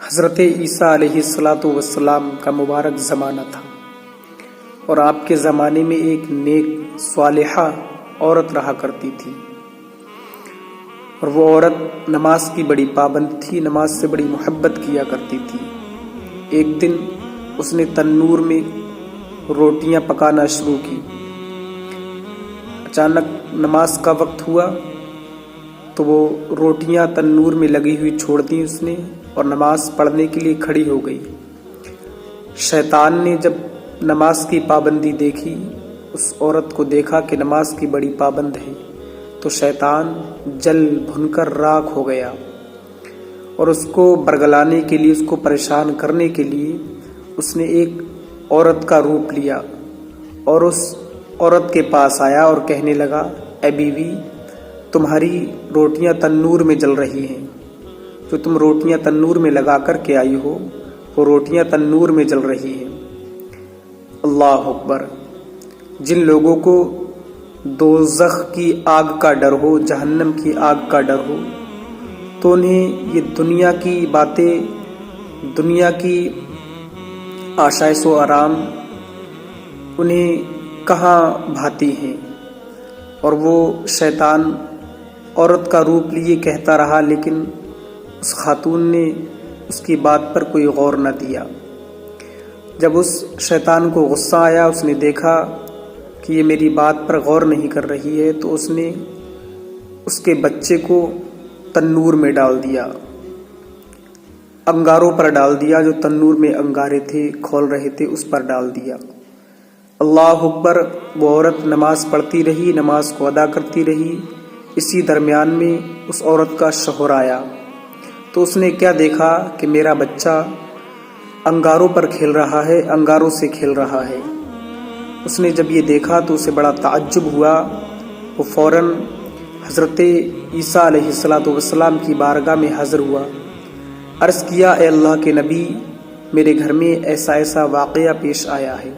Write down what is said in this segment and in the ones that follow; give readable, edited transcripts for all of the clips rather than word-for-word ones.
حضرت عیسیٰ علیہ السلام کا مبارک زمانہ تھا اور آپ کے زمانے میں ایک نیک صالحہ عورت رہا کرتی تھی، اور وہ عورت نماز کی بڑی پابند تھی، نماز سے بڑی محبت کیا کرتی تھی۔ ایک دن اس نے تنور میں روٹیاں پکانا شروع کی۔ اچانک نماز کا وقت ہوا تو وہ روٹیاں تنور میں لگی ہوئی چھوڑ دیں اس نے اور نماز پڑھنے کے لیے کھڑی ہو گئی۔ شیطان نے جب نماز کی پابندی دیکھی، اس عورت کو دیکھا کہ نماز کی بڑی پابند ہے، تو شیطان جل بھن کر راکھ ہو گیا اور اس کو برگلانے کے لیے، اس کو پریشان کرنے کے لیے اس نے ایک عورت کا روپ لیا اور اس عورت کے پاس آیا اور کہنے لگا، اے بیوی، تمہاری روٹیاں تنور میں جل رہی ہیں، جو تم روٹیاں تنور میں لگا کر کے آئی ہو وہ روٹیاں تنور میں جل رہی ہیں۔ اللہ اکبر! جن لوگوں کو دوزخ کی آگ کا ڈر ہو، جہنم کی آگ کا ڈر ہو، تو انہیں یہ دنیا کی باتیں، دنیا کی آشائش و آرام انہیں کہاں بھاتی ہیں، اور وہ شیطان عورت کا روپ لیے کہتا رہا، لیکن اس خاتون نے اس کی بات پر کوئی غور نہ دیا۔ جب اس شیطان کو غصہ آیا، اس نے دیکھا کہ یہ میری بات پر غور نہیں کر رہی ہے، تو اس نے اس کے بچے کو تنور میں ڈال دیا، انگاروں پر ڈال دیا، جو تنور میں انگارے تھے، کھول رہے تھے، اس پر ڈال دیا۔ اللہ اکبر! وہ عورت نماز پڑھتی رہی، نماز کو ادا کرتی رہی۔ اسی درمیان میں اس عورت کا شوہر آیا تو اس نے کیا دیکھا کہ میرا بچہ انگاروں پر کھیل رہا ہے، انگاروں سے کھیل رہا ہے۔ اس نے جب یہ دیکھا تو اسے بڑا تعجب ہوا۔ وہ فوراً حضرت عیسیٰ علیہ السلام کی بارگاہ میں حاضر ہوا، عرض کیا، اے اللہ کے نبی، میرے گھر میں ایسا ایسا واقعہ پیش آیا ہے۔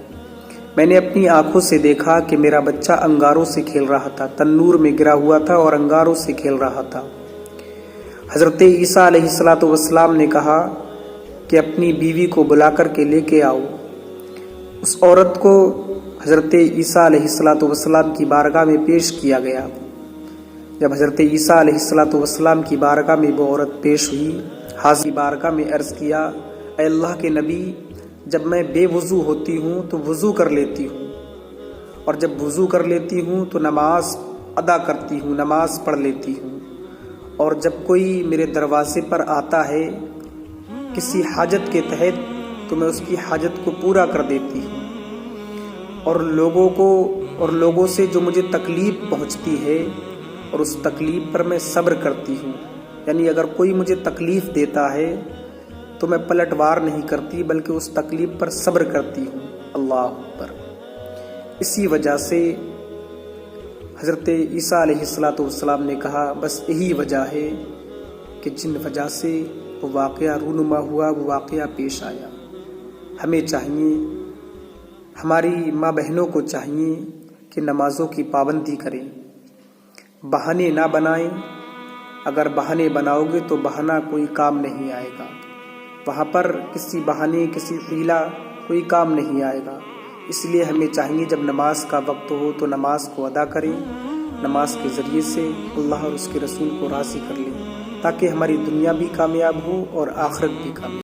میں نے اپنی آنکھوں سے دیکھا کہ میرا بچہ انگاروں سے کھیل رہا تھا، تنور میں گرا ہوا تھا اور انگاروں سے کھیل رہا تھا۔ حضرت عیسیٰ علیہ السلام نے کہا کہ اپنی بیوی کو بلا کر کے لے کے آؤ۔ اس عورت کو حضرت عیسیٰ علیہ السلام کی بارگاہ میں پیش کیا گیا۔ جب حضرت عیسیٰ علیہ السلام کی بارگاہ میں وہ عورت پیش ہوئی، حاضر بارگاہ میں عرض کیا، اے اللہ کے نبی، جب میں بے وضو ہوتی ہوں تو وضو کر لیتی ہوں، اور جب وضو کر لیتی ہوں تو نماز ادا کرتی ہوں، نماز پڑھ لیتی ہوں، اور جب کوئی میرے دروازے پر آتا ہے کسی حاجت کے تحت تو میں اس کی حاجت کو پورا کر دیتی ہوں، اور لوگوں سے جو مجھے تکلیف پہنچتی ہے اور اس تکلیف پر میں صبر کرتی ہوں، یعنی اگر کوئی مجھے تکلیف دیتا ہے تو میں پلٹوار نہیں کرتی بلکہ اس تکلیف پر صبر کرتی ہوں۔ اللہ اکبر! اسی وجہ سے حضرت عیسیٰ علیہ السلام نے کہا، بس یہی وجہ ہے کہ جن وجہ سے وہ واقعہ رونما ہوا، وہ واقعہ پیش آیا۔ ہمیں چاہیے، ہماری ماں بہنوں کو چاہیے کہ نمازوں کی پابندی کریں، بہانے نہ بنائیں۔ اگر بہانے بناؤ گے تو بہانہ کوئی کام نہیں آئے گا، وہاں پر کسی بہانے، کسی حیلہ کوئی کام نہیں آئے گا۔ اس لیے ہمیں چاہیے جب نماز کا وقت ہو تو نماز کو ادا کریں، نماز کے ذریعے سے اللہ اور اس کے رسول کو راضی کر لیں، تاکہ ہماری دنیا بھی کامیاب ہو اور آخرت بھی کامیاب ہو۔